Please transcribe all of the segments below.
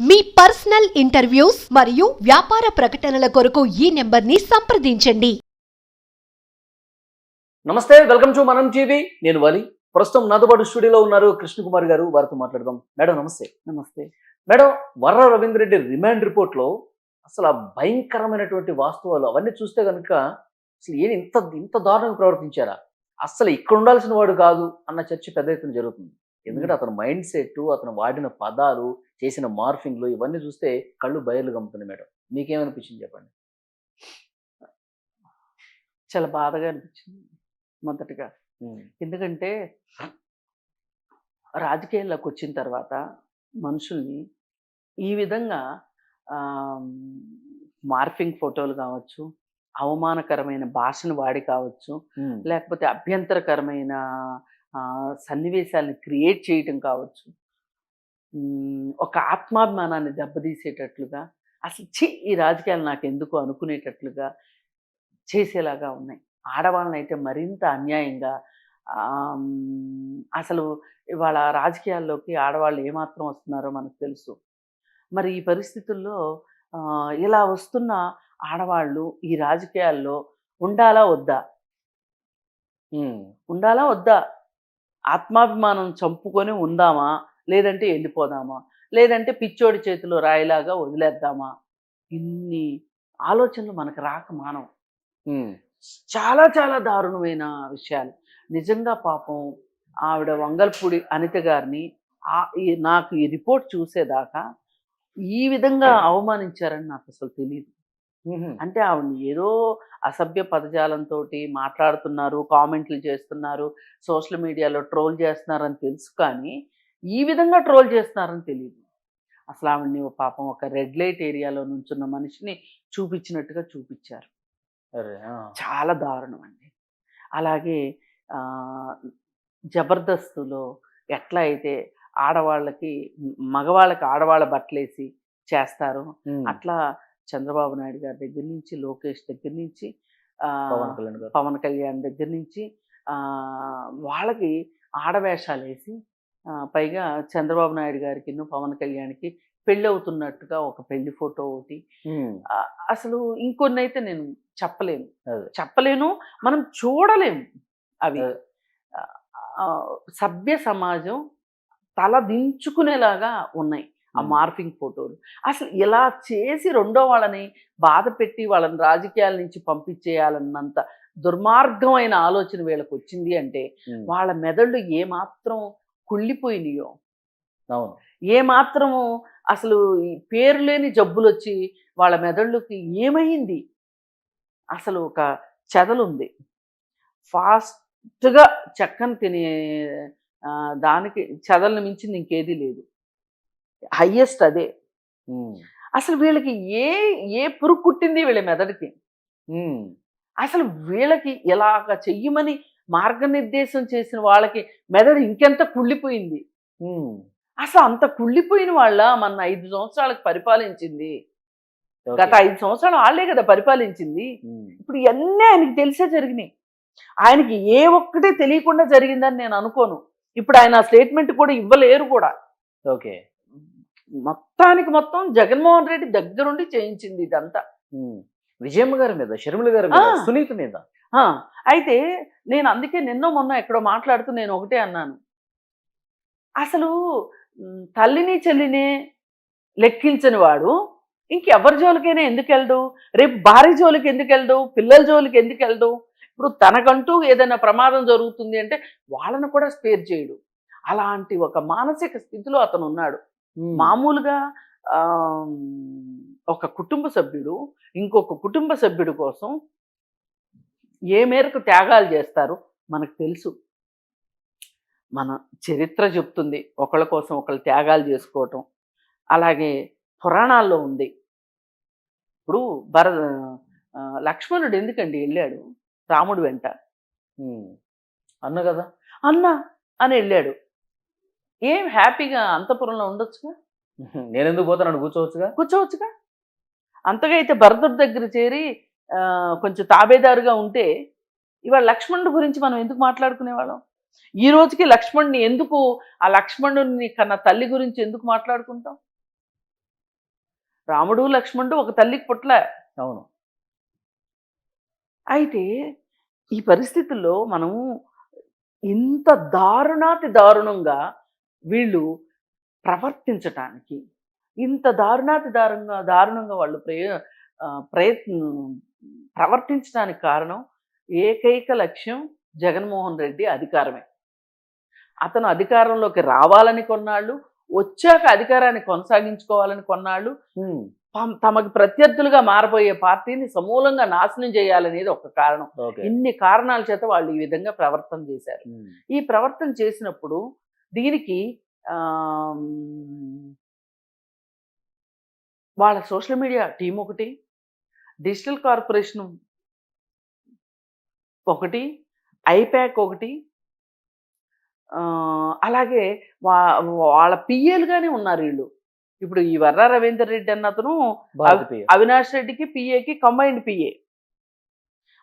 మీ personal interviews మరియు వ్యాపార ప్రకటనల కొరకు ఈ నెంబర్ని సంప్రదించండి. నమస్తే, వెల్కమ్ టు మనం టీవీ. నేను వలి. ప్రస్తుతం నాతో పాటు స్టూడియోలో ఉన్నారు కృష్ణకుమార్ గారు. వారితో మాట్లాడదాం. మేడం నమస్తే. నమస్తే. మేడం, వర్ర రవీంద్ర రెడ్డి రిమాండ్ రిపోర్ట్లో అసలు ఆ భయంకరమైనటువంటి వాస్తవాలు అవన్నీ చూస్తే కనుక అసలు ఇంత ఇంత దారుణంగా ప్రవర్తించారా, అసలు ఇక్కడ ఉండాల్సిన వాడు కాదు అన్న చర్చ పెద్ద ఎత్తున జరుగుతుంది. ఎందుకంటే అతని మైండ్ సెట్, అతను వాడిన పదాలు, చేసిన మార్ఫింగ్లు ఇవన్నీ చూస్తే కళ్ళు బయలు గమ్ముతుంది. మేడం మీకేమనిపించింది చెప్పండి. చాలా బాధగా అనిపించింది మొదటగా. ఎందుకంటే రాజకీయాల్లోకి వచ్చిన తర్వాత మనుషుల్ని ఈ విధంగా మార్ఫింగ్ ఫోటోలు కావచ్చు, అవమానకరమైన భాషను వాడి కావచ్చు, లేకపోతే అభ్యంతరకరమైన సన్నివేశాలను క్రియేట్ చేయటం కావచ్చు, ఒక ఆత్మాభిమానాన్ని దెబ్బతీసేటట్లుగా, అసలు ఈ రాజకీయాలు నాకు ఎందుకు అనుకునేటట్లుగా చేసేలాగా ఉన్నాయి. ఆడవాళ్ళని అయితే మరింత అన్యాయంగా, అసలు ఇవాళ రాజకీయాల్లోకి ఆడవాళ్ళు ఏమాత్రం వస్తున్నారో మనకు తెలుసు. మరి ఈ పరిస్థితుల్లో ఇలా వస్తున్న ఆడవాళ్ళు ఈ రాజకీయాల్లో ఉండాలా వద్దా? ఉండాలా వద్దా? ఆత్మాభిమానం చంపుకొని ఉందామా, లేదంటే వెళ్ళిపోదామా, లేదంటే పిచ్చోడి చేతిలో రాయిలాగా వదిలేద్దామా? ఇన్ని ఆలోచనలు మనకు రాక మానవు. చాలా చాలా దారుణమైన విషయాలు. నిజంగా పాపం ఆవిడ వంగల్పూడి అనిత గారిని నాకు ఈ రిపోర్ట్ చూసేదాకా ఈ విధంగా అవమానించారని నాకు అసలు తెలియదు. అంటే ఆవిడని ఏదో అసభ్య పదజాలంతో మాట్లాడుతున్నారు, కామెంట్లు చేస్తున్నారు, సోషల్ మీడియాలో ట్రోల్ చేస్తున్నారని తెలుసు, కానీ ఈ విధంగా ట్రోల్ చేస్తున్నారని తెలియదు. అసలు ఆవిడని పాపం ఒక రెడ్ లైట్ ఏరియాలో నుంచున్న మనిషిని చూపించినట్టుగా చూపించారు. చాలా దారుణం అండి. అలాగే జబర్దస్త్లో ఎట్లా అయితే ఆడవాళ్ళకి మగవాళ్ళకి ఆడవాళ్ళ బట్టలేసి చేస్తారు, అట్లా చంద్రబాబు నాయుడు గారి దగ్గర నుంచి, లోకేష్ దగ్గర నుంచి, పవన్ కళ్యాణ్ దగ్గర నుంచి వాళ్ళకి ఆడవేషాలు వేసి, పైగా చంద్రబాబు నాయుడు గారికి పవన్ కళ్యాణ్కి పెళ్ళి అవుతున్నట్టుగా ఒక పెళ్లి ఫోటో ఒకటి. అసలు ఇంకొన్ని అయితే నేను చెప్పలేను, మనం చూడలేము. అవి సభ్య సమాజం తల దించుకునేలాగా ఉన్నాయి ఆ మార్ఫింగ్ ఫోటోలు. అసలు ఇలా చేసి రెండో వాళ్ళని బాధ పెట్టి వాళ్ళని రాజకీయాల నుంచి పంపించేయాలన్నంత దుర్మార్గమైన ఆలోచన వీళ్ళకి వచ్చింది అంటే వాళ్ళ మెదళ్ళు ఏమాత్రం కుళ్ళిపోయినాయో, ఏమాత్రము అసలు పేరు లేని జబ్బులు వచ్చి వాళ్ళ మెదళ్ళకి ఏమైంది, అసలు ఒక చెదలుంది. ఫాస్ట్గా చెక్కను తినే దానికి చెదలను మించింది ఇంకేదీ లేదు. హయ్యెస్ట్ అదే. అసలు వీళ్ళకి ఏ పురుగు కుట్టింది వీళ్ళ మెదడుకి? అసలు వీళ్ళకి ఎలాగ చెయ్యమని మార్గనిర్దేశం చేసిన వాళ్ళకి మెదడు ఇంకెంత కుళ్ళిపోయింది. అసలు అంత కుళ్ళిపోయిన వాళ్ళ మన 5 సంవత్సరాలకు పరిపాలించింది. గత 5 సంవత్సరాలు వాళ్ళే కదా పరిపాలించింది. ఇప్పుడు ఇవన్నీ ఆయనకి తెలిసే జరిగినాయి. ఆయనకి ఏ ఒక్కటే తెలియకుండా జరిగిందని నేను అనుకోను. ఇప్పుడు ఆయన స్టేట్మెంట్ కూడా ఇవ్వలేరు కూడా. ఓకే, మొత్తానికి మొత్తం జగన్మోహన్ రెడ్డి దగ్గరుండి చేయించింది ఇదంతా. విజయమ్మ గారి మీద, షర్మిల గారి మీద, సునీత మీద. అయితే నేను అందుకే నిన్నో మొన్న ఎక్కడో మాట్లాడుతూ నేను ఒకటే అన్నాను, అసలు తల్లిని చెల్లిని లెక్కించని వాడు ఇంకెవరి జోలికైనా ఎందుకు వెళ్ళడు? రేపు భార్య జోలికి ఎందుకు వెళ్ళడు? పిల్లల జోలికి ఎందుకు వెళ్ళడు? ఇప్పుడు తనకంటూ ఏదైనా ప్రమాదం జరుగుతుంది అంటే వాళ్ళను కూడా స్పేర్ చేయడు. అలాంటి ఒక మానసిక స్థితిలో అతను ఉన్నాడు. మామూలుగా ఒక కుటుంబ సభ్యుడు ఇంకొక కుటుంబ సభ్యుడి కోసం ఏ మేరకు త్యాగాలు చేస్తారో మనకు తెలుసు. మన చరిత్ర చెప్తుంది ఒకళ్ళ కోసం ఒకళ్ళు త్యాగాలు చేసుకోవటం. అలాగే పురాణాల్లో ఉంది. ఇప్పుడు లక్ష్మణుడు ఎందుకండి వెళ్ళాడు రాముడు వెంట? అన్న కదా, అన్న అని వెళ్ళాడు. ఏం హ్యాపీగా అంతఃపురంలో ఉండొచ్చుగా? నేనెందుకు పోతాను? కూర్చోవచ్చుగా. అంతగా అయితే భరతుడి దగ్గర చేరి కొంచెం తాబేదారుగా ఉంటే ఇవాళ లక్ష్మణుడి గురించి మనం ఎందుకు మాట్లాడుకునేవాళ్ళం? ఈ రోజుకి లక్ష్మణుని ఎందుకు, ఆ లక్ష్మణుని కన్నా తల్లి గురించి ఎందుకు మాట్లాడుకుంటాం? రాముడు లక్ష్మణుడు ఒక తల్లికి పుట్ల. అవును. అయితే ఈ పరిస్థితుల్లో మనం ఇంత దారుణాతి దారుణంగా వీళ్ళు ప్రవర్తించటానికి, ఇంత దారుణాతి దారుణంగా వాళ్ళు ప్రయత్నం ప్రవర్తించడానికి కారణం ఏకైక లక్ష్యం జగన్మోహన్ రెడ్డి అధికారమే. అతను అధికారంలోకి రావాలని కొన్నాళ్ళు, వచ్చాక అధికారాన్ని కొనసాగించుకోవాలని కొన్నాళ్ళు, ఉమ్, తమకి ప్రత్యర్థులుగా మారబోయే పార్టీని సమూలంగా నాశనం చేయాలనేది ఒక కారణం. ఓకే. ఇన్ని కారణాల చేత వాళ్ళు ఈ విధంగా ప్రవర్తన చేశారు. ఉమ్, ఈ ప్రవర్తన చేసినప్పుడు దీనికి ఆ, వాళ్ళ సోషల్ మీడియా టీం ఒకటి, డిజిటల్ కార్పొరేషన్ ఒకటి, ఐప్యాక్ ఒకటి, అలాగే వాళ్ళ పిఏలుగానే ఉన్నారు వీళ్ళు. ఇప్పుడు ఈ వర్రా రవీందర్ రెడ్డి అన్న అతను భారతీయ. అవినాష్ రెడ్డికి పిఏకి కంబైన్డ్ పిఏ.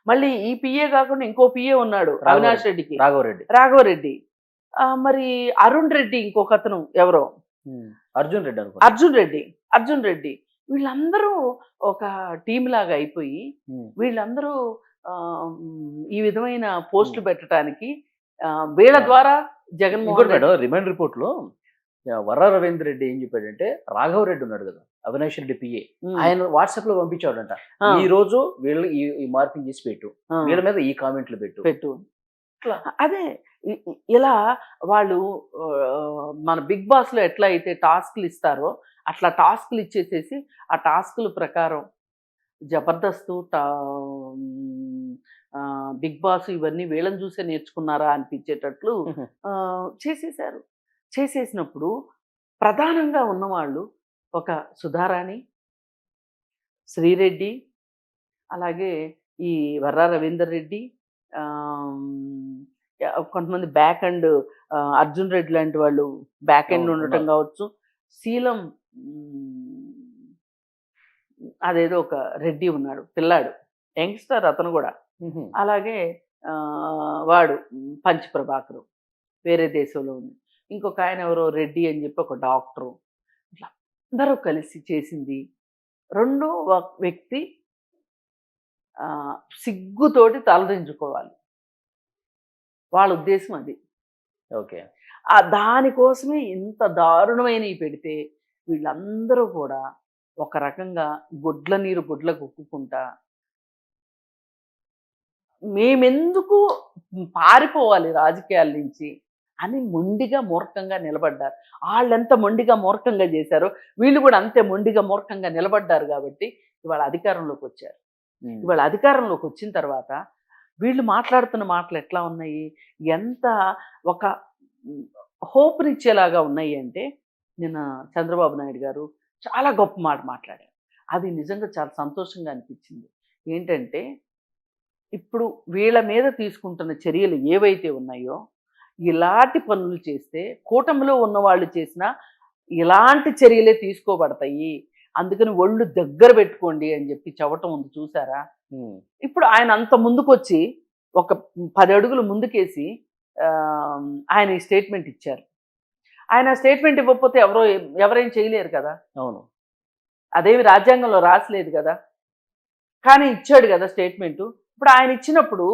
మళ్ళీ ఈ పిఏ కాకుండా ఇంకో పిఏ ఉన్నాడు అవినాష్ రెడ్డికి, రాఘవరెడ్డి. రాఘవరెడ్డి. మరి అరుణ్ రెడ్డి ఇంకొక అతను ఎవరో, ఉమ్, అర్జున్ రెడ్డి అనుకో. అర్జున్ రెడ్డి. వీళ్ళందరూ ఒక టీం లాగా అయిపోయి వీళ్ళందరూ ఈ విధమైన పోస్టులు పెట్టడానికి వీళ్ళ ద్వారా జగన్మోహన్ రెడ్డి. రిమాండ్ రిపోర్ట్ లో వర్రా రవీంద్ర రెడ్డి ఏం చెప్పాడంటే, రాఘవరెడ్డి ఉన్నాడు కదా అవినాష్ రెడ్డి పిఏ, ఆయన వాట్సాప్ లో పంపించాడంట, ఈ రోజు వీళ్ళు ఈ మార్పింగ్ చేసి పెట్టు, వీళ్ళ మీద ఈ కామెంట్లు పెట్టు. అదే ఇలా వాళ్ళు మన బిగ్ బాస్ లో ఎట్లా అయితే టాస్క్లు ఇస్తారో అట్లా టాస్క్లు ఇచ్చేసేసి ఆ టాస్కుల ప్రకారం జబర్దస్త్, బిగ్ బాస్ ఇవన్నీ వీళ్ళని చూసే నేర్చుకున్నారా అనిపించేటట్లు చేసేసారు. చేసేసినప్పుడు ప్రధానంగా ఉన్నవాళ్ళు ఒక సుధారాణి, శ్రీరెడ్డి, అలాగే ఈ వర్రా రవీందర్ రెడ్డి, కొంతమంది బ్యాక్ అండ్ అర్జున్ రెడ్డి లాంటి వాళ్ళు బ్యాక్ ఎండ్ ఉండటం కావచ్చు, శీలం అదేదో ఒక రెడ్డి ఉన్నాడు పిల్లాడు, యంగ్స్టర్ అతను కూడా, అలాగే వాడు పంచ్ ప్రభాకరు వేరే దేశంలో ఉంది, ఇంకొక ఆయన ఎవరో రెడ్డి అని చెప్పి ఒక డాక్టరు. ఇట్లా అందరూ కలిసి చేసింది. రెండో వ్యక్తి సిగ్గుతోటి తలదించుకోవాలి, వాళ్ళ ఉద్దేశం అది. ఓకే. దానికోసమే ఇంత దారుణమైనవి పెడితే వీళ్ళందరూ కూడా ఒక రకంగా గుడ్ల నీరు గుడ్లకు ఉక్కుకుంటా మేమెందుకు పారిపోవాలి రాజకీయాల నుంచి అని మొండిగా మూర్ఖంగా నిలబడ్డారు. వాళ్ళెంత మొండిగా మూర్ఖంగా చేశారో వీళ్ళు కూడా అంతే మొండిగా మూర్ఖంగా నిలబడ్డారు కాబట్టి ఇవాళ అధికారంలోకి వచ్చారు. ఇవాళ అధికారంలోకి వచ్చిన తర్వాత వీళ్ళు మాట్లాడుతున్న మాటలు ఎట్లా ఉన్నాయి, ఎంత ఒక హోప్నిచ్చేలాగా ఉన్నాయి అంటే, నిన్న చంద్రబాబు నాయుడు గారు చాలా గొప్ప మాట మాట్లాడారు. అది నిజంగా చాలా సంతోషంగా అనిపించింది. ఏంటంటే, ఇప్పుడు వీళ్ళ మీద తీసుకుంటున్న చర్యలు ఏవైతే ఉన్నాయో ఇలాంటి పనులు చేస్తే కూటమిలో ఉన్న వాళ్ళు చేసినా ఇలాంటి చర్యలే తీసుకోబడతాయి, అందుకని ఒళ్ళు దగ్గర పెట్టుకోండి అని చెప్పి చెప్పటం ఉంది చూసారా. ఇప్పుడు ఆయన అంత ముందుకొచ్చి ఒక 10 అడుగులు ముందుకేసి ఆయన ఈ స్టేట్మెంట్ ఇచ్చారు. ఆయన స్టేట్మెంట్ ఇవ్వకపోతే ఎవరేం చేయలేరు కదా. అవును, అదేమి రాజ్యాంగంలో రాసలేదు కదా, కానీ ఇచ్చాడు కదా స్టేట్మెంటు. ఇప్పుడు ఆయన ఇచ్చినప్పుడు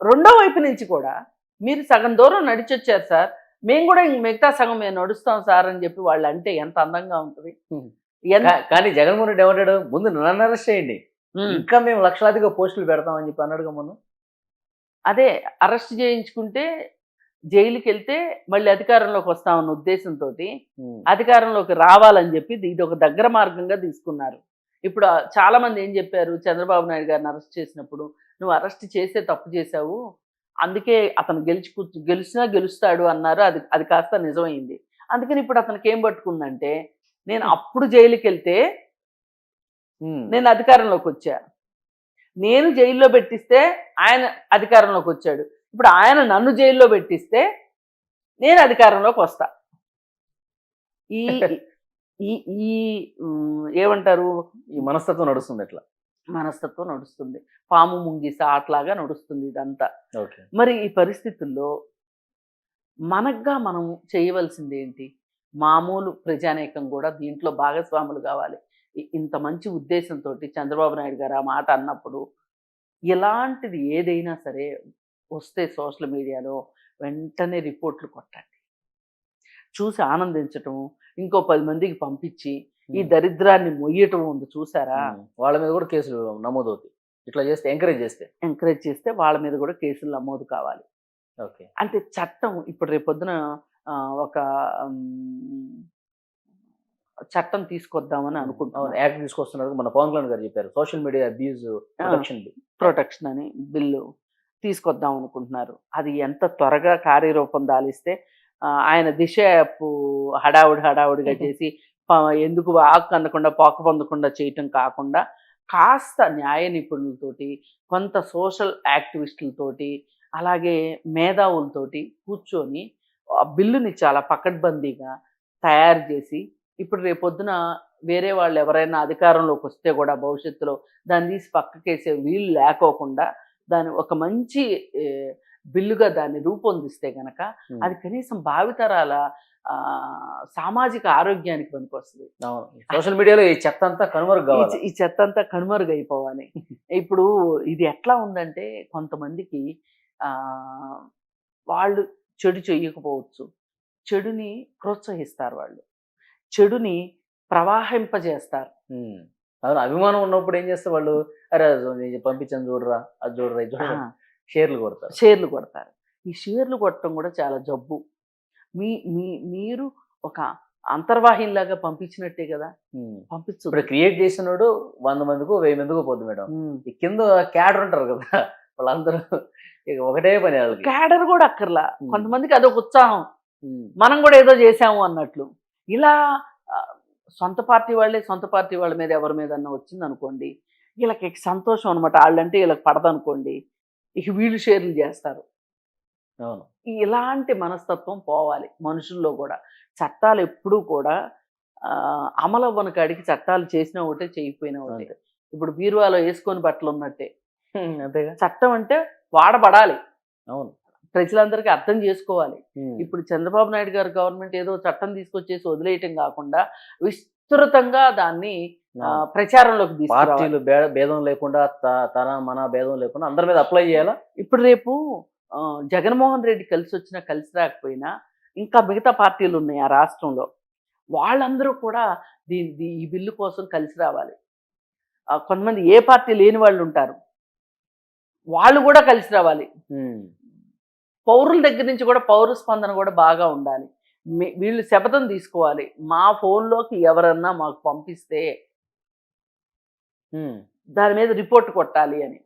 రెండో వైపు నుంచి కూడా మీరు సగం దూరం నడిచొచ్చారు సార్, మేము కూడా మిగతా సగం మేము నడుస్తాం సార్ అని చెప్పి వాళ్ళు అంటే ఎంత అందంగా ఉంటుంది. కానీ జగన్మోహన్ రెడ్డి ఏమంటాడు, ముందు నన్ను అరెస్ట్ చేయండి, ఇంకా మేము లక్షలాదిగా పోస్టులు పెడతామని చెప్పి అన్నాడుగా మొన్న. అదే అరెస్ట్ చేయించుకుంటే జైలుకి వెళ్తే మళ్ళీ అధికారంలోకి వస్తామన్న ఉద్దేశంతో అధికారంలోకి రావాలని చెప్పి ఇది ఒక దగ్గర మార్గంగా తీసుకున్నారు. ఇప్పుడు చాలా మంది ఏం చెప్పారు, చంద్రబాబు నాయుడు గారిని అరెస్ట్ చేసినప్పుడు, నువ్వు అరెస్ట్ చేసే తప్పు చేశావు, అందుకే అతను గెలిచినా గెలుస్తాడు అన్నారు. అది కాస్త నిజమైంది. అందుకని ఇప్పుడు అతనికి ఏం పట్టుకుందంటే, నేను అప్పుడు జైలుకి వెళ్తే నేను అధికారంలోకి వచ్చా, నేను జైల్లో పెట్టిస్తే ఆయన అధికారంలోకి వచ్చాడు, ఇప్పుడు ఆయన నన్ను జైల్లో పెట్టిస్తే నేను అధికారంలోకి వస్తా. ఈ ఈ ఏమంటారు, ఈ మనస్తత్వం నడుస్తుంది, ఎట్లా మనస్తత్వం నడుస్తుంది, పాము ముంగిస ఆటలాగా నడుస్తుంది ఇదంతా. ఓకే. మరి ఈ పరిస్థితుల్లో మనగ్గా మనం చేయవలసింది ఏంటి, మామూలు ప్రజానేకం కూడా దీంట్లో భాగస్వాములు కావాలి. ఇంత మంచి ఉద్దేశంతో చంద్రబాబు నాయుడు గారు ఆ మాట అన్నప్పుడు ఇలాంటిది ఏదైనా సరే వస్తే సోషల్ మీడియాలో వెంటనే రిపోర్ట్లు కొట్టండి, చూసి ఆనందించటం, ఇంకో 10 మందికి పంపించి ఈ దరిద్రాన్ని మొయ్యటం ఉంది చూసారా, వాళ్ళ మీద కూడా కేసులు నమోదవుతాయి ఇట్లా చేస్తే, ఎంకరేజ్ చేస్తే వాళ్ళ మీద కూడా కేసులు నమోదు కావాలి. ఓకే. అంటే చట్టం ఇప్పుడు రేపొద్దున ఒక ఉమ్, చట్టం తీసుకొద్దామని అనుకుంటున్నాను. యాక్ట్ తీసుకొస్తున్నారు, మన పవన్ కళ్యాణ్ గారు చెప్పారు, సోషల్ మీడియా అబ్యూజ్ ప్రొటెక్షన్ అని బిల్లు తీసుకొద్దాం అనుకుంటున్నారు. అది ఎంత త్వరగా కార్యరూపం దాలిస్తే ఆయన దిశ యాప్ హడావుడిగా చేసి ఎందుకు ఆకు అందకుండా పోక పొందకుండా చేయటం కాకుండా కాస్త న్యాయ నిపుణులతోటి, కొంత సోషల్ యాక్టివిస్టులతోటి, అలాగే మేధావులతోటి కూర్చొని ఆ బిల్లుని చాలా పకడ్బందీగా తయారు చేసి, ఇప్పుడు రేపొద్దున వేరే వాళ్ళు ఎవరైనా అధికారంలోకి వస్తే కూడా భవిష్యత్తులో దాన్ని తీసి పక్కకేసే వీలు లేకోకుండా దాన్ని ఒక మంచి బిల్లుగా దాన్ని రూపొందిస్తే గనక అది కనీసం భావితరాల సామాజిక ఆరోగ్యానికి పనికొస్తుంది. సోషల్ మీడియాలో ఈ చెత్త అంతా ఈ చెత్త అంతా కనుమరుగైపోవాలి. ఇప్పుడు ఇది ఎట్లా ఉందంటే కొంతమందికి వాళ్ళు చెడు చెయ్యకపోవచ్చు, చెడుని ప్రోత్సహిస్తారు, వాళ్ళు చెడుని ప్రవాహింపజేస్తారు. అభిమానం ఉన్నప్పుడు ఏం చేస్తారు వాళ్ళు, అరే పంపించాను చూడరా, అది చూడరా, ఇది చూడరా, షేర్లు కొడతారు. ఈ షేర్లు కొట్టడం కూడా చాలా జబ్బు. మీరు ఒక అంతర్వాహినిలాగా పంపించినట్టే కదా, పంపించు. ఇప్పుడు క్రియేట్ చేసినాడు 100 మందికో 1000 మందికో పోద్దు మేడం, ఈ కింద క్యాడర్ ఉంటారు కదా వాళ్ళందరూ ఒకటే పని. క్యాడర్ కూడా అక్కర్లా, కొంతమందికి అదొక ఉత్సాహం, మనం కూడా ఏదో చేసాము అన్నట్లు. ఇలా సొంత పార్టీ వాళ్ళ మీద ఎవరి మీద అన్న వచ్చింది అనుకోండి, వీళ్ళకి సంతోషం అనమాట, వాళ్ళంటే వీళ్ళకి పడదనుకోండి, ఇక వీళ్ళు షేర్లు చేస్తారు. అవును, ఇలాంటి మనస్తత్వం పోవాలి మనుషుల్లో కూడా. చట్టాలు ఎప్పుడూ కూడా అమలవ్వని కాడికి చట్టాలు చేసినా ఒకటే, చేయకపోయినా ఒకటే. ఇప్పుడు బీరువాలో వేసుకొని బట్టలు ఉన్నట్టే, అంతేగా. చట్టం అంటే వాడబడాలి. అవును, ప్రజలందరికీ అర్థం చేసుకోవాలి. ఇప్పుడు చంద్రబాబు నాయుడు గారి గవర్నమెంట్ ఏదో చట్టం తీసుకొచ్చేసి వదిలేయటం కాకుండా విస్తృతంగా దాన్ని ప్రచారంలోకి తీసుకురావాలి. పార్టీలు భేదం లేకుండా, మన భేదం లేకుండా అందరి మీద అప్లై చేయాలా. ఇప్పుడు రేపు జగన్మోహన్ రెడ్డి కలిసి వచ్చినా కలిసి రాకపోయినా ఇంకా మిగతా పార్టీలు ఉన్నాయి ఆ రాష్ట్రంలో, వాళ్ళందరూ కూడా ఈ బిల్లు కోసం కలిసి రావాలి. కొంతమంది ఏ పార్టీ లేని వాళ్ళు ఉంటారు, వాళ్ళు కూడా కలిసి రావాలి. పౌరుల దగ్గర నుంచి కూడా పౌర స్పందన కూడా బాగా ఉండాలి. వీళ్ళు శపథం తీసుకోవాలి, మా ఫోన్లోకి ఎవరన్నా మాకు పంపిస్తే దాని మీద రిపోర్ట్ కొట్టాలి అని.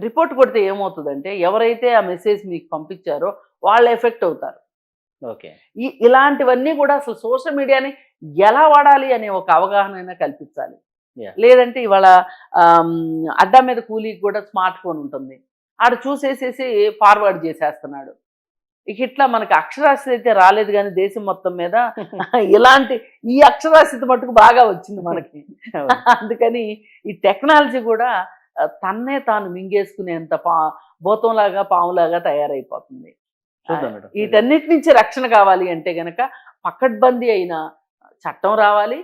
రిపోర్ట్ కొడితే ఏమవుతుందంటే ఎవరైతే ఆ మెసేజ్ మీకు పంపించారో వాళ్ళు ఎఫెక్ట్ అవుతారు. ఓకే, ఇలాంటివన్నీ కూడా అసలు సోషల్ మీడియాని ఎలా వాడాలి అనే ఒక అవగాహన కల్పించాలి. లేదంటే ఇవాళ అడ్డా మీద కూలీకి కూడా స్మార్ట్ ఫోన్ ఉంటుంది, ఆడ చూసేసేసి ఫార్వర్డ్ చేసేస్తున్నాడు. ఇక ఇట్లా మనకి అక్షరాస్యత అయితే రాలేదు, కానీ దేశం మొత్తం మీద ఇలాంటి ఈ అక్షరాస్యత మటుకు బాగా వచ్చింది మనకి. అందుకని ఈ టెక్నాలజీ కూడా తన్నే తాను మింగేసుకునేంత భూతంలాగా పాములాగా తయారైపోతుంది. వీటన్నిటి నుంచి రక్షణ కావాలి అంటే గనక పకడ్బందీ అయిన చట్టం రావాలి,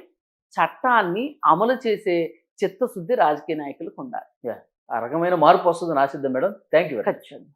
చట్టాన్ని అమలు చేసే చిత్తశుద్ధి రాజకీయ నాయకులకు ఉండాలి. ఆ రకమైన మార్పు వస్తుంది ఆశిద్దాం మేడం. Thank you. ఖచ్చితంగా.